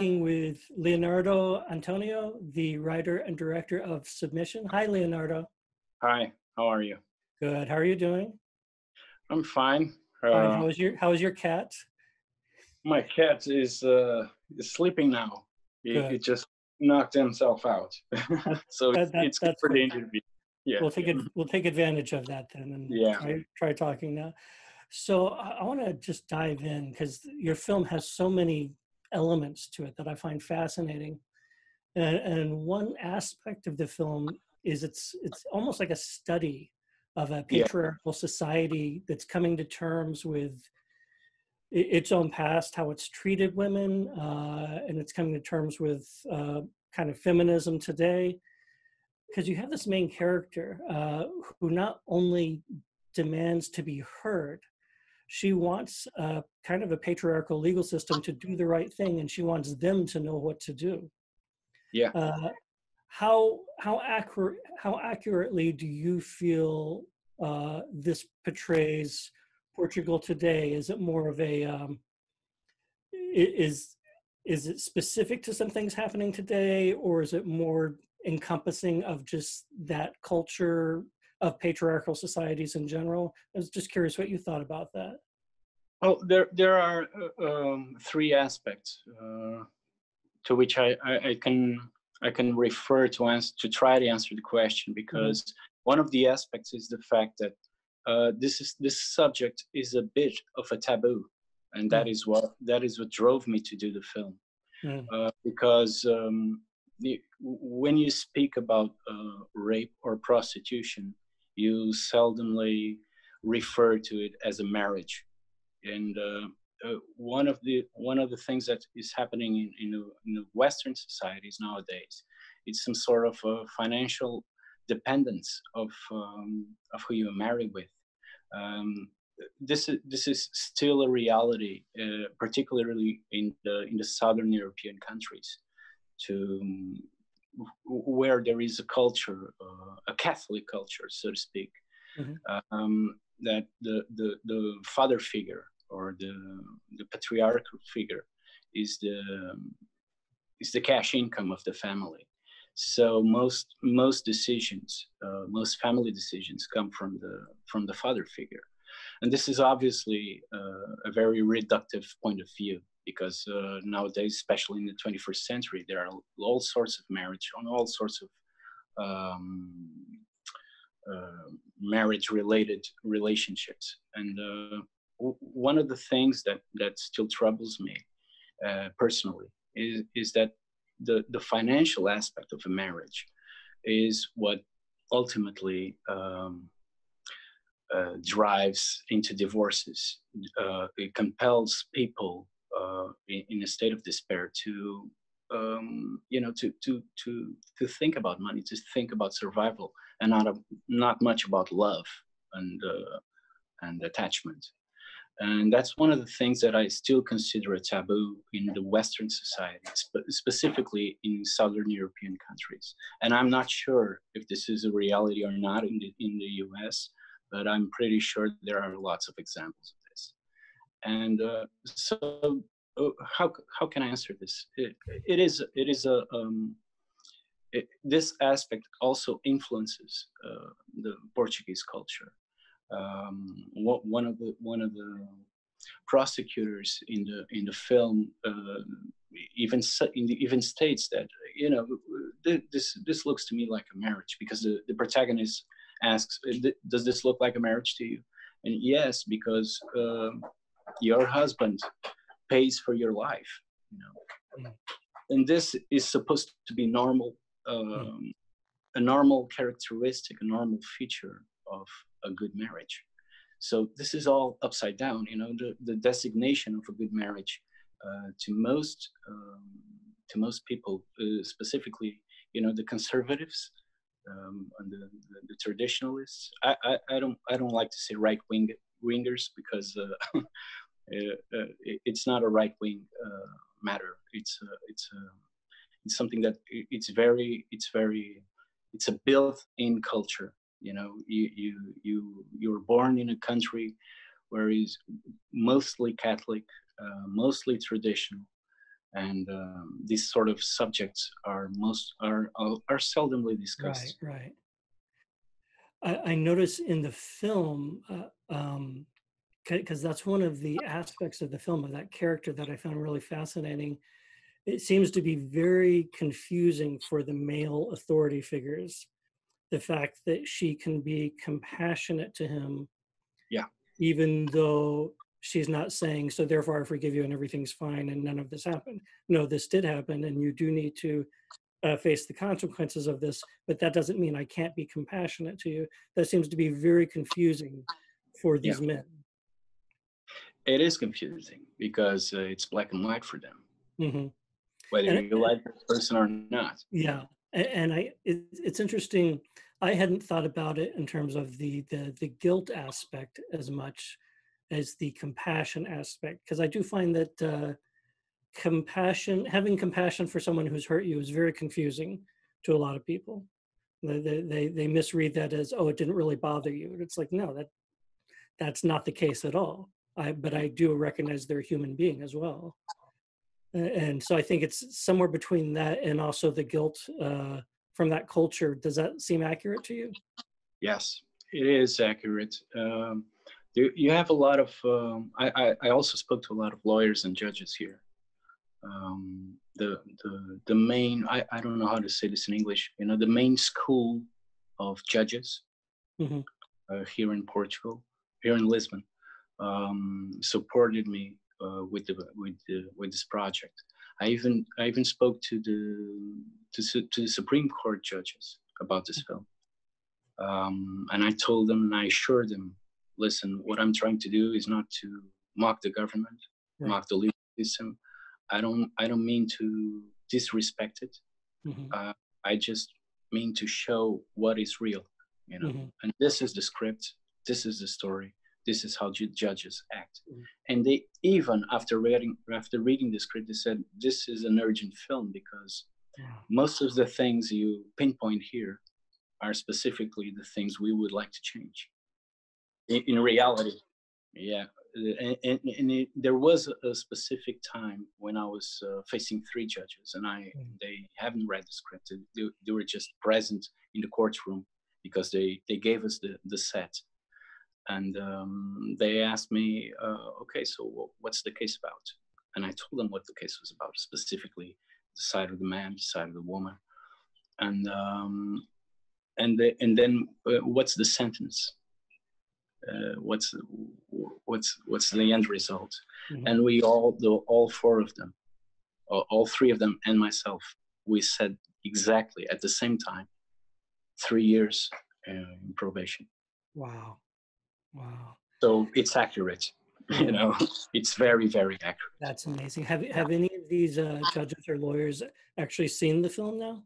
speaking with Leonardo Antonio, the writer and director of Submission. Hi, Leonardo. Hi, how are you? Good. How are you doing? I'm fine. Fine. How is your cat? My cat is sleeping now. He Good. just knocked himself out, That, so it's good that's for the good. interview. Yeah, We'll take it. We'll take advantage of that then, and yeah, try talking now. So I want to just dive in because your film has so many elements to it that I find fascinating. And one aspect of the film is it's almost like a study of a yeah, patriarchal society that's coming to terms with its own past, how it's treated women, and it's coming to terms with kind of feminism today. Because you have this main character who not only demands to be heard, she wants kind of a patriarchal legal system to do the right thing, and she wants them to know what to do. yeah. Uh, how accurately do you feel this portrays Portugal today? Is it more of a is is it specific to some things happening today, or is it more encompassing of just that culture of patriarchal societies in general? I was just curious what you thought about that. Oh, there are three aspects to which I can refer to answer to try to answer the question, Mm-hmm. because one of the aspects is the fact that this subject is a bit of a taboo, and that is what drove me to do the film. Mm-hmm. Because when you speak about rape or prostitution, you seldomly refer to it as a marriage. And one of the things that is happening in the Western societies nowadays, it's some sort of financial dependence of who you marry with. Um, this is still a reality, particularly in the Southern European countries, to where there is a culture, a Catholic culture, so to speak, Mm-hmm. that the father figure, or the patriarchal figure, is the cash income of the family. So most decisions, most family decisions, come from the father figure. And this is obviously a very reductive point of view, because nowadays, especially in the 21st century, there are all sorts of marriage on all sorts of um, marriage-related relationships. And one of the things that still troubles me personally is that the financial aspect of a marriage is what ultimately drives into divorces. It compels people in a state of despair to to think about money, to think about survival, and not much about love and attachment. And that's one of the things that I still consider a taboo in the Western society, specifically in Southern European countries. And I'm not sure if this is a reality or not in the US, but I'm pretty sure there are lots of examples of this. And so, how can I answer this? This aspect also influences the Portuguese culture. One of the prosecutors in the film even states that, this looks to me like a marriage, because the protagonist asks, does this look like a marriage to you? And yes, because your husband pays for your life, you know Mm. and this is supposed to be normal, Mm. a normal characteristic, a normal feature of a good marriage. So this is all upside down. The designation of a good marriage, to most people, specifically, the conservatives, and the traditionalists. I don't like to say wingers, because it's not a right wing matter. It's something that it's a built-in culture. You're born in a country where is mostly Catholic, mostly traditional, and these sort of subjects are seldomly Right, discussed. right. I notice in the film, because that's one of the aspects of the film of that character that I found really fascinating. It seems to be very confusing for the male authority figures. The fact that she can be compassionate to him, Yeah, even though she's not saying, so therefore I forgive you and everything's fine and none of this happened. No, this did happen and you do need to face the consequences of this, but that doesn't mean I can't be compassionate to you. That seems to be very confusing for yeah. these men. It is confusing because it's black and white for them, Hmm. whether And you like this person or not. yeah, and it's interesting. I hadn't thought about it in terms of the guilt aspect as much as the compassion aspect, because I do find that having compassion for someone who's hurt you is very confusing to a lot of people. They misread that as, oh, it didn't really bother you. And it's like, no, that's not the case at all. But I do recognize they're a human being as well. And so I think it's somewhere between that and also the guilt from that culture. Does that seem accurate to you? Yes, it is accurate. You have a lot of. I also spoke to a lot of lawyers and judges here. The main. I don't know how to say this in English. You know, the main school of judges Hmm. here in Portugal, here in Lisbon, supported me with this project. I even spoke to the Supreme Court judges about this film, and I told them and I assured them, listen, what I'm trying to do is not to mock the government, Right. mock the legal system. I don't mean to disrespect it. Hmm. Uh, I just mean to show what is real, you know. Hmm. And this is the script. This is the story. This is how judges act. Hmm. And they even after reading the script, they said this is an urgent film because Wow. most of the things you pinpoint here are specifically the things we would like to change. In reality, yeah. There was a specific time when I was facing three judges, and they haven't read the script. They were just present in the courtroom because they gave us the set, and they asked me, okay, so what's the case about? And I told them what the case was about, specifically the side of the man, the side of the woman, and and then what's the sentence? What's the end result? Hmm. And we all four of them, all three of them, and myself, we said exactly at the same time, 3 years in probation. Wow. Wow. So it's accurate, you Yeah. know. It's very, very accurate. That's amazing. Yeah. Have any of these judges or lawyers actually seen the film now?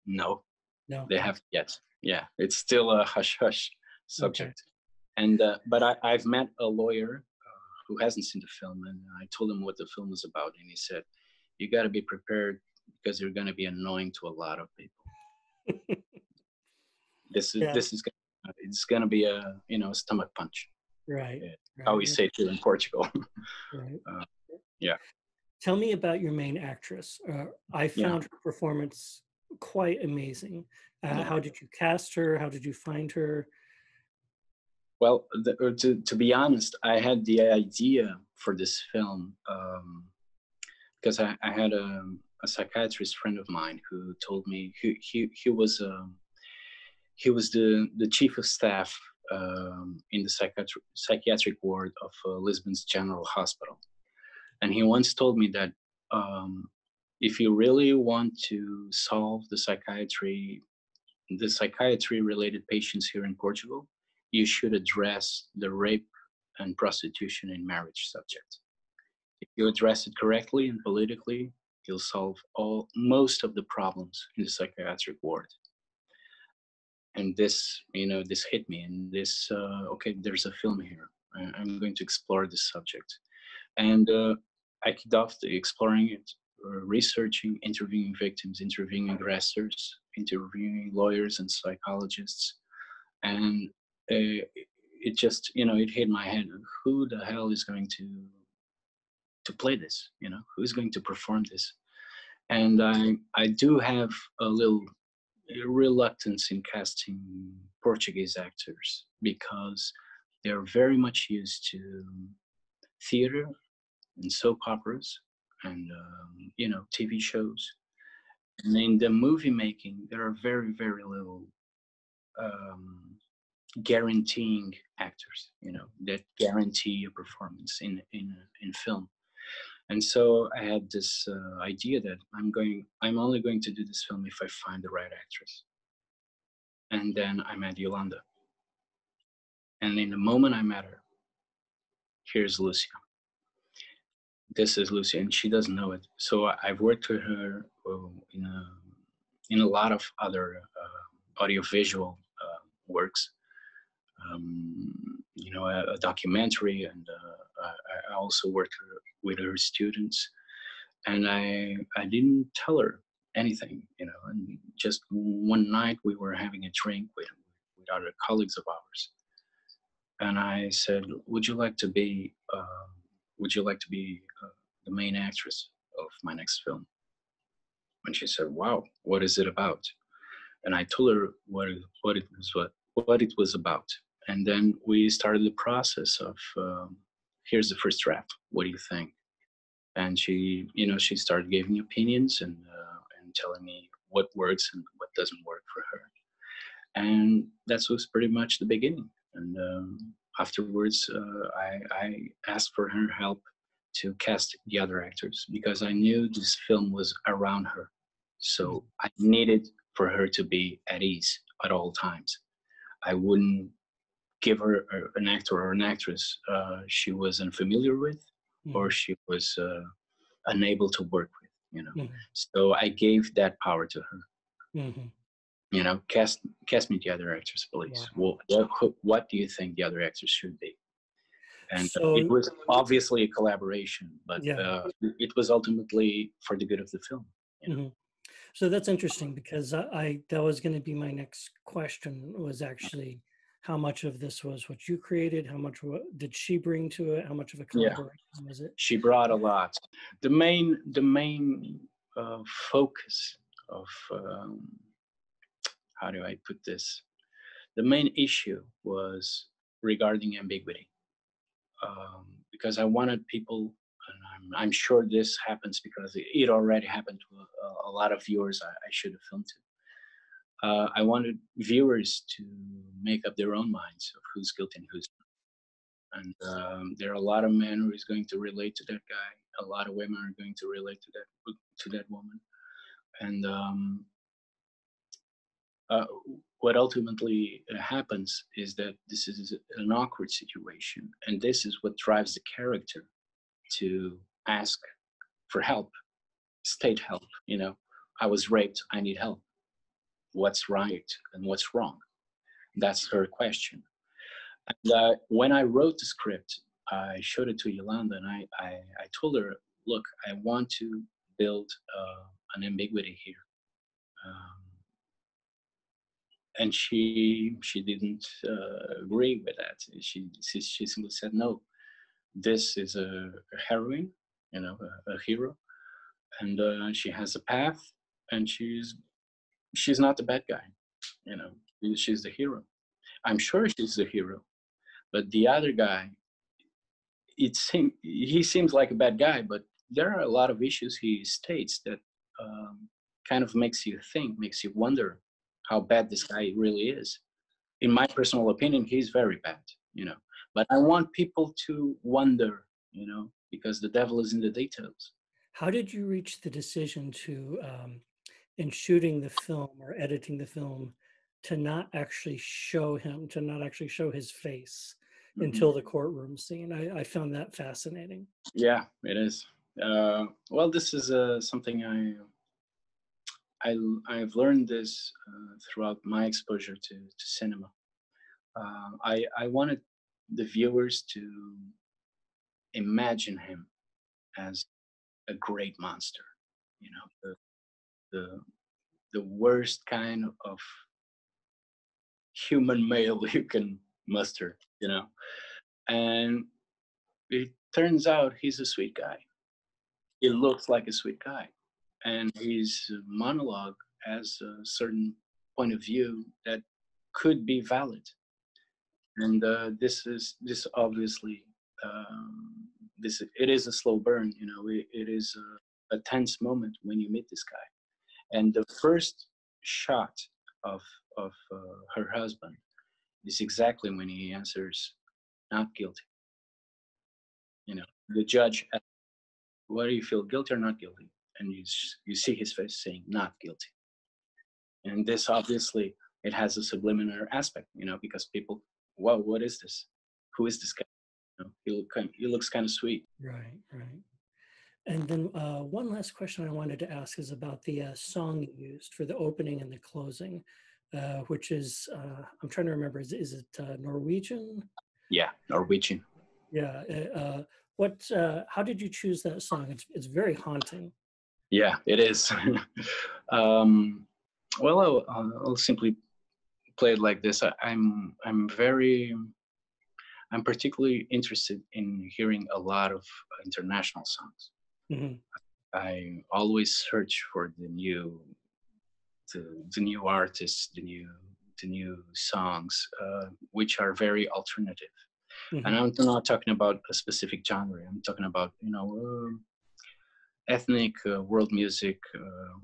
No, No. they haven't yet. Yeah, it's still a hush hush Okay. subject. And but I've met a lawyer who hasn't seen the film, and I told him what the film was about, and he said, "You got to be prepared because you're going to be annoying to a lot of people. Yeah. It's going to be a a stomach punch." Right. Yeah, how we Right. say it here in Portugal. Right. uh, yeah, Tell me about your main actress. I yeah, found her performance quite amazing. yeah. How did you cast her? How did you find her? Well, to be honest, I had the idea for this film because I had a psychiatrist friend of mine who told me he was the chief of staff in the psychiatric ward of Lisbon's General Hospital, and he once told me that if you really want to solve the psychiatry related patients here in Portugal, you should address the rape and prostitution in marriage subject. If you address it correctly and politically, you'll solve most of the problems in the psychiatric ward. And this hit me, and this okay, there's a film here. I'm going to explore this subject, and I kicked off exploring it, researching, interviewing victims, interviewing aggressors, interviewing lawyers and psychologists, and it just it hit my head. Who the hell is going to to play this? You know, who's going to perform this? And I do have a little reluctance in casting Portuguese actors because they're very much used to theater and soap operas and TV shows. And in the movie making, there are very, very little um, guaranteeing actors, that guarantee a performance in film. And so I had this idea that I'm only going to do this film if I find the right actress. And then I met Yolanda. And in the moment I met her, here's Lucia. This is Lucia, and she doesn't know it. So I've worked with her in a lot of other audiovisual works. A documentary, and I also worked with her students. And I didn't tell her anything, and just one night we were having a drink with other colleagues of ours. And I said, would you like to be the main actress of my next film? And she said, wow, what is it about? And I told her what it was about. And then we started the process of, here's the first draft. What do you think? And she started giving me opinions and telling me what works and what doesn't work for her. And that was pretty much the beginning. And afterwards, I asked for her help to cast the other actors because I knew this film was around her. So I needed for her to be at ease at all times. I wouldn't give her an actor or an actress she was unfamiliar with, or she was unable to work with. So I gave that power to her. Cast me the other actors, please. Wow. Well, what do you think the other actors should be? And so, it was obviously a collaboration, but it was ultimately for the good of the film. So that's interesting because that was going to be my next question, was actually how much of this was what you created? How much did she bring to it? How much of a collaboration was it? She brought a lot. The main focus of how do I put this? The main issue was regarding ambiguity, because I wanted people, and I'm sure this happens because it already happened to a lot of viewers I should have filmed to. I wanted viewers to make up their own minds of who's guilty and who's not. And there are a lot of men who is going to relate to that guy. A lot of women are going to relate to that woman. And what ultimately happens is that this is an awkward situation, and this is what drives the character to ask for help, state help. I was raped, I need help. What's right and what's wrong? That's her question. And when I wrote the script, I showed it to Yolanda, and I told her, look, I want to build an ambiguity here. And she didn't agree with that. She simply said, no, this is a heroine, a hero, and she has a path, and she's not the bad guy, she's the hero. I'm sure she's the hero, but the other guy, he seems like a bad guy, but there are a lot of issues he states that kind of makes you think, makes you wonder how bad this guy really is. In my personal opinion, he's very bad, but I want people to wonder, because the devil is in the details. How did you reach the decision to, in shooting the film or editing the film, to not actually show his face until the courtroom scene? I found that fascinating. Yeah, it is. Well, this is something I've learned this throughout my exposure to cinema. I wanted the viewers to imagine him as a great monster, the worst kind of human male you can muster, and it turns out he's a sweet guy. he looks like a sweet guy, and his monologue has a certain point of view that could be valid. And this obviously, this it is a slow burn. You know, it is a tense moment when you meet this guy. And the first shot of her husband is exactly when he answers not guilty. You know, the judge asks, "What do you feel, guilty or not guilty?" And you see his face saying not guilty. And this obviously, it has a subliminal aspect, you know, because people, wow, what is this? Who is this guy? You know, he looks kind of sweet. Right, right. And then one last question I wanted to ask is about the song you used for the opening and the closing, which is, I'm trying to remember, is it Norwegian? Yeah, Norwegian. Yeah. How did you choose that song? It's very haunting. Yeah, it is. Well, I'll simply play it like this. I'm particularly interested in hearing a lot of international songs. Mm-hmm. I always search for the new artists, the new songs, which are very alternative. Mm-hmm. And I'm not talking about a specific genre. I'm talking about, you know, ethnic world music,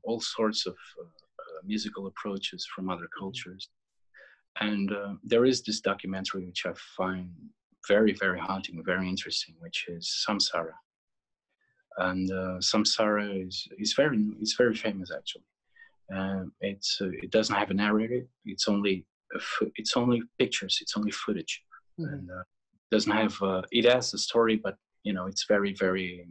all sorts of musical approaches from other cultures. And there is this documentary which I find very, very haunting, very interesting, which is Samsara. And Samsara is very famous actually. It doesn't have a narrator. It's only pictures. It's only footage, and doesn't have. It has a story, but you know it's very, very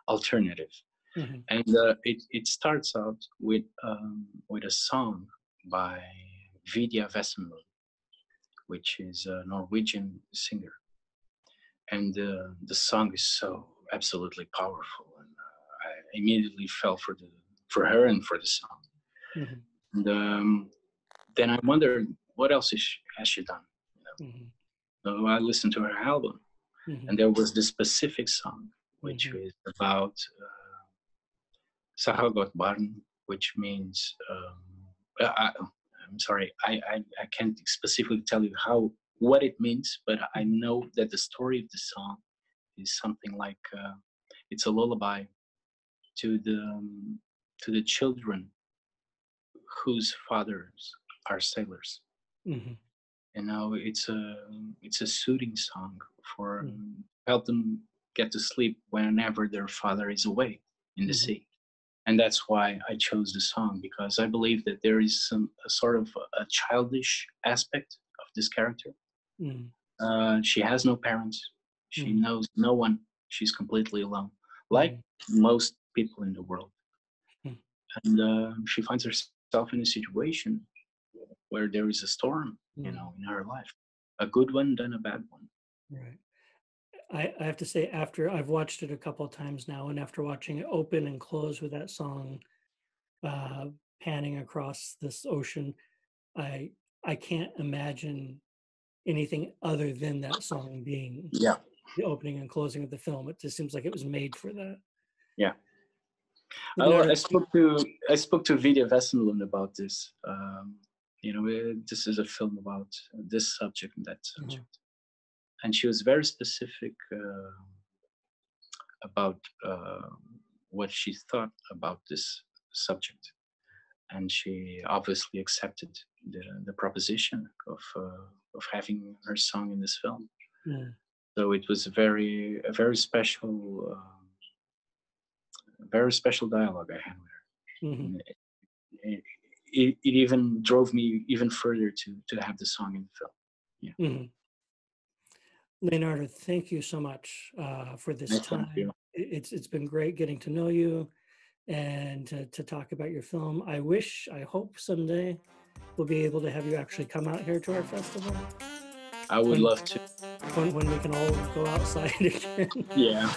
alternative. Mm-hmm. And it starts out with a song by Vidya Vesemlund, which is a Norwegian singer, and the song is so absolutely powerful, and I immediately fell for her and for the song. Mm-hmm. And then I wondered what else has she done. You know? Mm-hmm. So I listened to her album, Mm-hmm. and there was this specific song which Mm-hmm. is about Sahagot Barn, which means I'm sorry, I can't specifically tell you what it means, but I know that the story of the song is something like it's a lullaby to the children whose fathers are sailors. Mm-hmm. And now it's a soothing song for help them get to sleep whenever their father is away in the sea. And that's why I chose the song, because I believe that there is a sort of a childish aspect of this character. She has no parents. She knows no one. She's completely alone, like most people in the world. And she finds herself in a situation where there is a storm, you know, in her life, a good one, then a bad one. Right. I have to say, after I've watched it a couple of times now, and after watching it open and close with that song panning across this ocean, I can't imagine anything other than that song being the opening and closing of the film. It just seems like it was made for that. Yeah. I spoke to Vidya Vesemlund about this. You know, this is a film about this subject and that subject. And she was very specific about what she thought about this subject. And she obviously accepted the proposition of having her song in this film. So it was a very special dialogue I had with her. It even drove me even further to have the song in the film. Yeah. Leonardo, thank you so much for this time. It's been great getting to know you and to talk about your film. I hope someday we'll be able to have you actually come out here to our festival. I would love to. When we can all go outside again. Yeah.